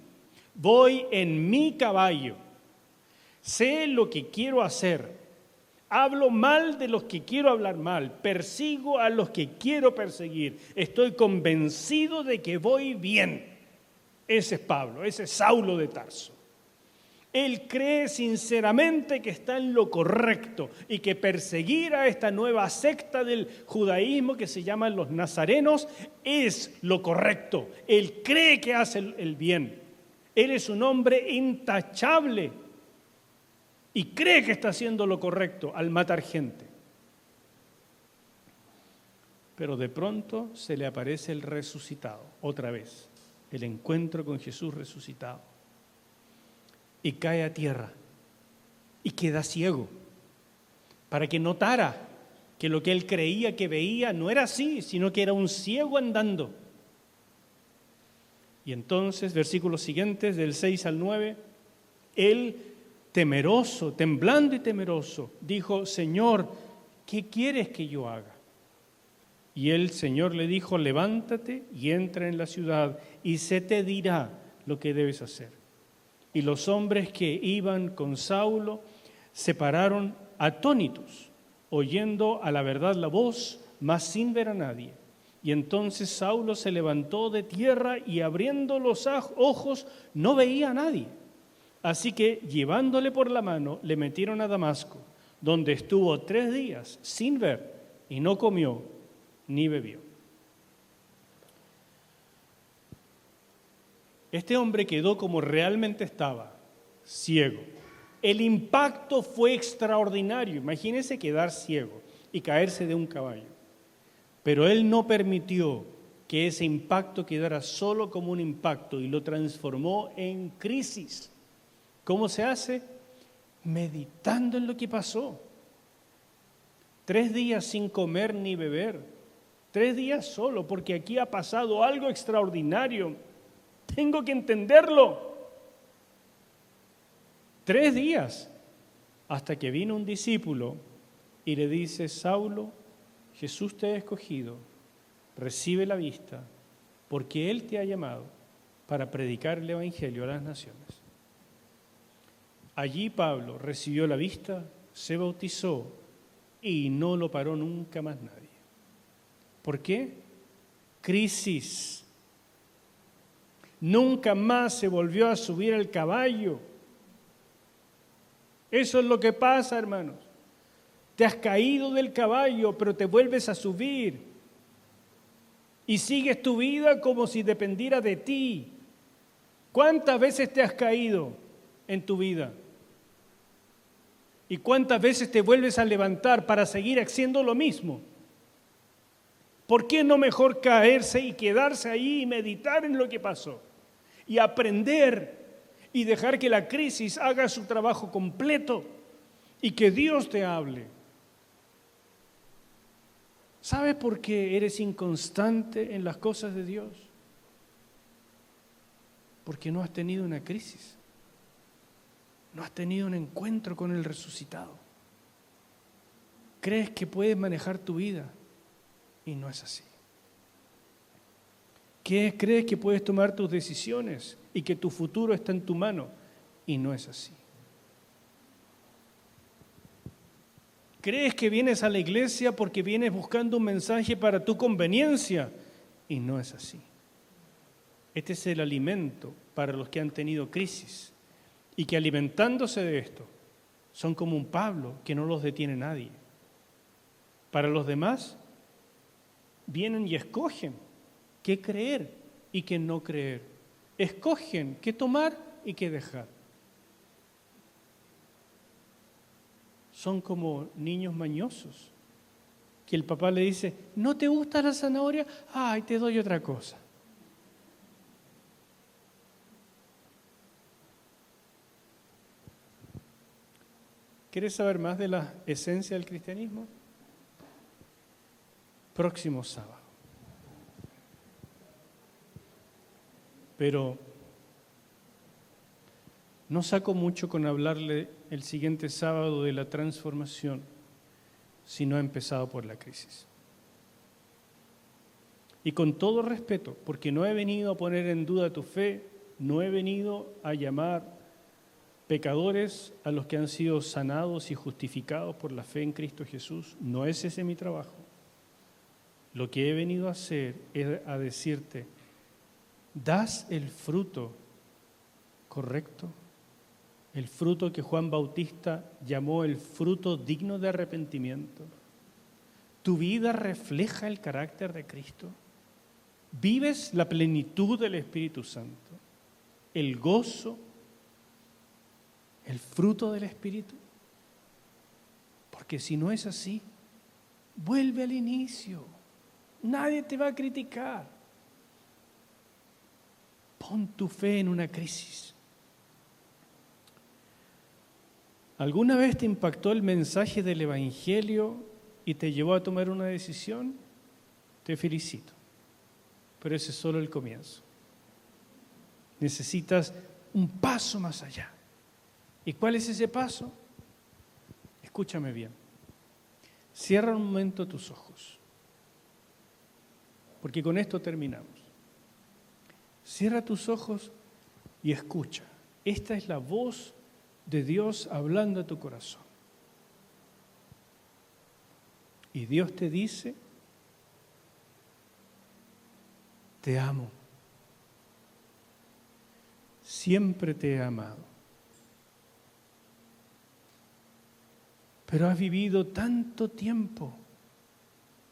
[SPEAKER 1] Voy en mi caballo. Sé lo que quiero hacer. Hablo mal de los que quiero hablar mal. Persigo a los que quiero perseguir. Estoy convencido de que voy bien. Ese es Pablo, ese es Saulo de Tarso. Él cree sinceramente que está en lo correcto y que perseguir a esta nueva secta del judaísmo que se llaman los nazarenos es lo correcto. Él cree que hace el bien. Él es un hombre intachable y cree que está haciendo lo correcto al matar gente. Pero de pronto se le aparece el resucitado, otra vez, el encuentro con Jesús resucitado. Y cae a tierra y queda ciego, para que notara que lo que él creía que veía no era así, sino que era un ciego andando. Y entonces, versículos siguientes, del 6 al 9, él, temeroso, temblando y temeroso, dijo, Señor, ¿qué quieres que yo haga? Y el Señor le dijo, levántate y entra en la ciudad, y se te dirá lo que debes hacer. Y los hombres que iban con Saulo se pararon atónitos, oyendo a la verdad la voz, mas sin ver a nadie. Y entonces Saulo se levantó de tierra y abriendo los ojos no veía a nadie. Así que llevándole por la mano le metieron a Damasco, donde estuvo 3 días sin ver y no comió ni bebió. Este hombre quedó como realmente estaba, ciego. El impacto fue extraordinario. Imagínense quedar ciego y caerse de un caballo. Pero él no permitió que ese impacto quedara solo como un impacto y lo transformó en crisis. ¿Cómo se hace? Meditando en lo que pasó. 3 días sin comer ni beber. 3 días solo, porque aquí ha pasado algo extraordinario. Tengo que entenderlo. 3 días, hasta que vino un discípulo y le dice: Saulo, Jesús te ha escogido, recibe la vista, porque Él te ha llamado para predicar el Evangelio a las naciones. Allí Pablo recibió la vista, se bautizó y no lo paró nunca más nadie. ¿Por qué? Crisis. Nunca más se volvió a subir al caballo. Eso es lo que pasa, hermanos. Te has caído del caballo, pero te vuelves a subir. Y sigues tu vida como si dependiera de ti. ¿Cuántas veces te has caído en tu vida? ¿Y cuántas veces te vuelves a levantar para seguir haciendo lo mismo? ¿Por qué no mejor caerse y quedarse ahí y meditar en lo que pasó? Y aprender y dejar que la crisis haga su trabajo completo y que Dios te hable. ¿Sabes por qué eres inconstante en las cosas de Dios? Porque no has tenido una crisis. No has tenido un encuentro con el resucitado. Crees que puedes manejar tu vida y no es así. Crees que puedes tomar tus decisiones y que tu futuro está en tu mano y no es así. Crees que vienes a la iglesia porque vienes buscando un mensaje para tu conveniencia y no es así. Este es el alimento para los que han tenido crisis y que alimentándose de esto son como un Pablo que no los detiene nadie. Para los demás vienen y escogen qué creer y qué no creer. Escogen qué tomar y qué dejar. Son como niños mañosos, que el papá le dice: ¿no te gusta la zanahoria? Ay, te doy otra cosa. ¿Quieres saber más de la esencia del cristianismo? Próximo sábado. Pero no saco mucho con hablarle el siguiente sábado de la transformación si no ha empezado por la crisis. Y con todo respeto, porque no he venido a poner en duda tu fe, no he venido a llamar pecadores a los que han sido sanados y justificados por la fe en Cristo Jesús. No es ese mi trabajo. Lo que he venido a hacer es a decirte: ¿das el fruto correcto? El fruto que Juan Bautista llamó el fruto digno de arrepentimiento. ¿Tu vida refleja el carácter de Cristo? ¿Vives la plenitud del Espíritu Santo? ¿El gozo? ¿El fruto del Espíritu? Porque si no es así, vuelve al inicio. Nadie te va a criticar. Pon tu fe en una crisis. ¿Alguna vez te impactó el mensaje del Evangelio y te llevó a tomar una decisión? Te felicito, pero ese es solo el comienzo. Necesitas un paso más allá. ¿Y cuál es ese paso? Escúchame bien. Cierra un momento tus ojos, porque con esto terminamos. Cierra tus ojos y escucha. Esta es la voz de Dios hablando a tu corazón. Y Dios te dice: te amo. Siempre te he amado. Pero has vivido tanto tiempo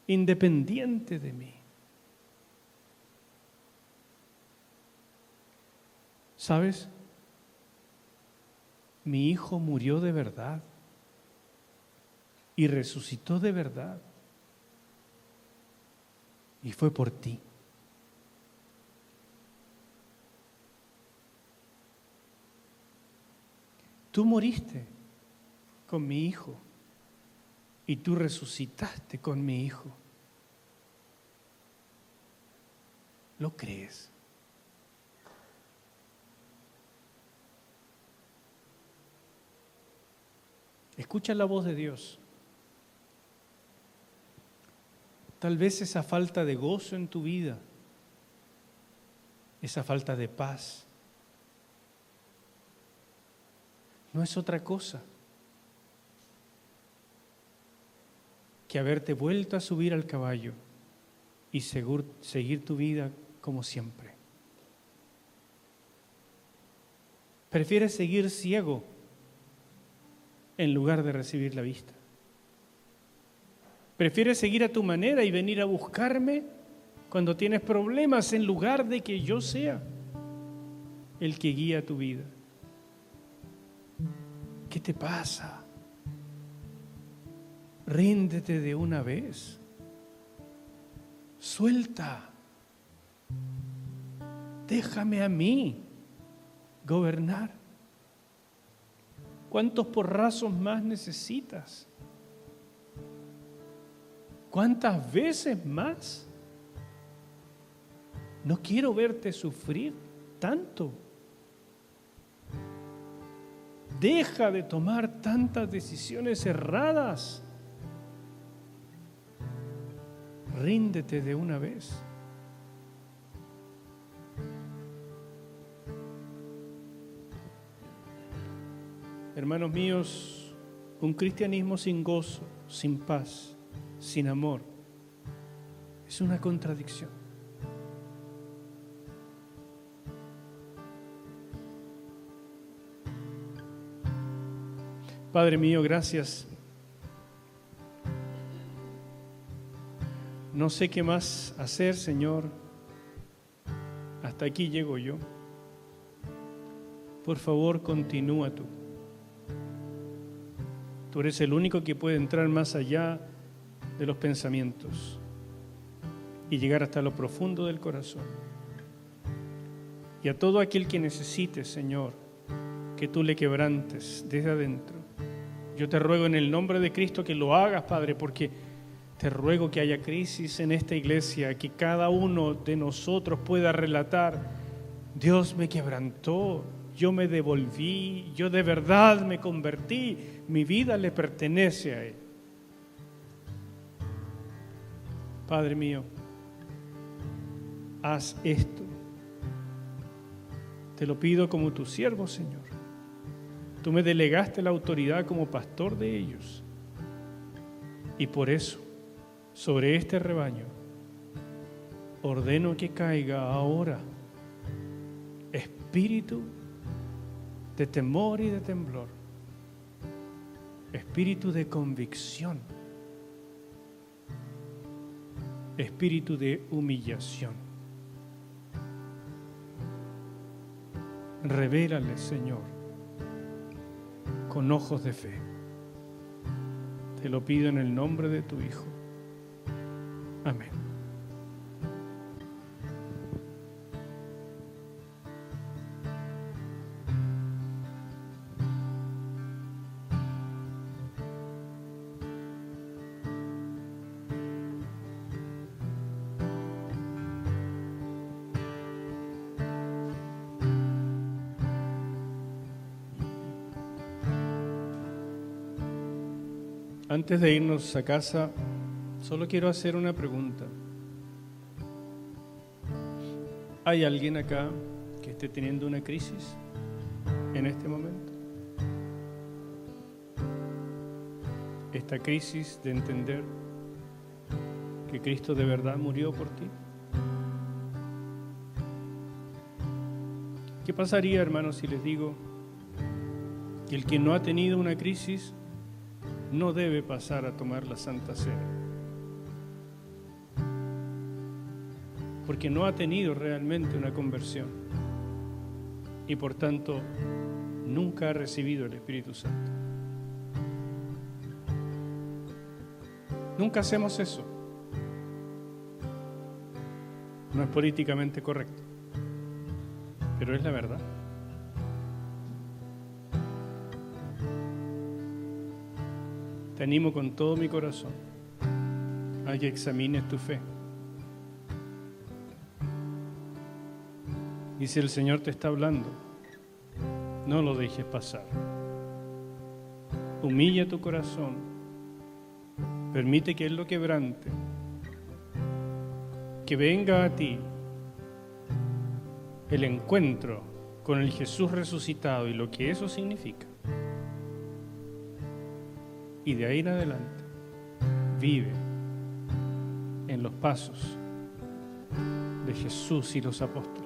[SPEAKER 1] independiente de mí. ¿Sabes? Mi hijo murió de verdad y resucitó de verdad. Y fue por ti. Tú moriste con mi hijo y tú resucitaste con mi hijo. ¿Lo crees? Escucha la voz de Dios. Tal vez esa falta de gozo en tu vida, esa falta de paz, no es otra cosa que haberte vuelto a subir al caballo y seguir tu vida como siempre. Prefieres seguir ciego en lugar de recibir la vista. Prefieres seguir a tu manera y venir a buscarme cuando tienes problemas en lugar de que yo sea el que guía tu vida. ¿Qué te pasa? Ríndete de una vez. Suelta. Déjame a mí gobernar. ¿Cuántos porrazos más necesitas? ¿Cuántas veces más? No quiero verte sufrir tanto. Deja de tomar tantas decisiones erradas. Ríndete de una vez. Hermanos míos, un cristianismo sin gozo, sin paz, sin amor, es una contradicción. Padre mío, gracias. No sé qué más hacer, Señor. Hasta aquí llego yo. Por favor, continúa tú. Tú eres el único que puede entrar más allá de los pensamientos y llegar hasta lo profundo del corazón. Y a todo aquel que necesite, Señor, que tú le quebrantes desde adentro. Yo te ruego en el nombre de Cristo que lo hagas, Padre, porque te ruego que haya crisis en esta iglesia, que cada uno de nosotros pueda relatar: Dios me quebrantó, yo me devolví, yo de verdad me convertí, mi vida le pertenece a Él. Padre mío, haz esto. Te lo pido como tu siervo, Señor. Tú me delegaste la autoridad como pastor de ellos. Y por eso, sobre este rebaño, ordeno que caiga ahora espíritu de temor y de temblor, espíritu de convicción, espíritu de humillación. Revélale, Señor, con ojos de fe. Te lo pido en el nombre de tu Hijo. Amén. Antes de irnos a casa, solo quiero hacer una pregunta. ¿Hay alguien acá que esté teniendo una crisis en este momento? Esta crisis de entender que Cristo de verdad murió por ti. ¿Qué pasaría, hermanos, si les digo que el que no ha tenido una crisis no debe pasar a tomar la Santa Cena? Porque no ha tenido realmente una conversión. y por tanto nunca ha recibido el Espíritu Santo. Nunca hacemos eso. No es políticamente correcto, pero es la verdad. Te animo con todo mi corazón a que examines tu fe. Y si el Señor te está hablando, no lo dejes pasar. Humilla tu corazón. Permite que Él lo quebrante. Que venga a ti el encuentro con el Jesús resucitado y lo que eso significa. Y de ahí en adelante, vive en los pasos de Jesús y los apóstoles.